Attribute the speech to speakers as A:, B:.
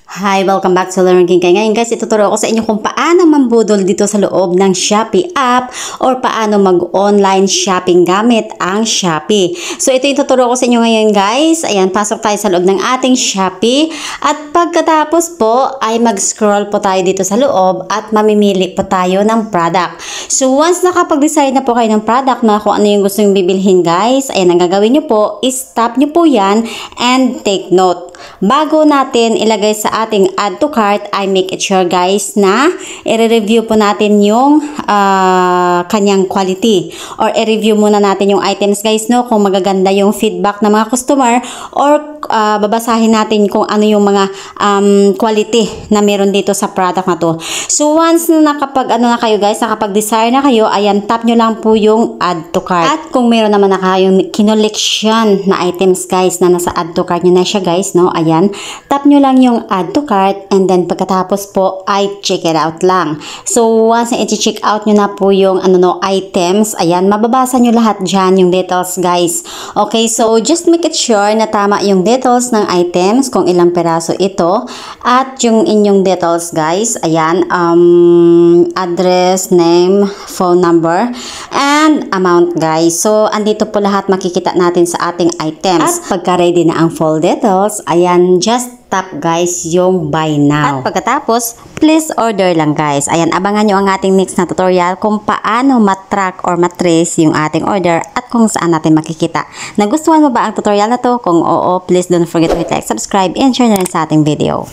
A: Hi! Welcome back to Learn King. Ngayon guys, ituturo ko sa inyo kung paano mambudol dito sa loob ng Shopee app or paano mag-online shopping gamit ang Shopee. So ito yung tuturo ko sa inyo ngayon guys. Ayan, pasok tayo sa loob ng ating Shopee at pagkatapos po ay mag-scroll po tayo dito sa loob at mamimili po tayo ng product. So once nakapag-decide na po kayo ng product na kung ano yung gusto yung bibilhin guys, ayan, ang gagawin nyo po is tap nyo po yan and take note. Bago natin ilagay sa ating add to cart, ay make it sure guys na i-review po natin yung kanyang quality or i-review muna natin yung items guys, no, kung magaganda yung feedback ng mga customer or babasahin natin kung ano yung mga quality na meron dito sa product na to. So once na nakapag-desire na kayo, ayan, tap nyo lang po yung add to cart. At kung meron naman na kayong kinoleksyon na items guys na nasa add to cart nyo na siya guys, no, ayan, tap nyo lang yung add to cart and then pagkatapos po ay check it out lang. So once na i-check out nyo na po yung items, ayan, mababasa nyo lahat dyan yung details guys. Okay, so just make it sure na tama yung details ng items, kung ilang peraso ito at yung inyong details guys, ayan, address, name, phone number and amount guys. So andito po lahat makikita natin sa ating items. At pagka ready na ang full details, ayan, just tap guys yung buy now. At pagkatapos, please order lang guys. Ayan, abangan nyo ang ating next na tutorial kung paano matrack or matrace yung ating order at kung saan natin makikita. Nagustuhan mo ba ang tutorial na to? Kung oo, please don't forget to hit like, subscribe, and share na rin sa ating video.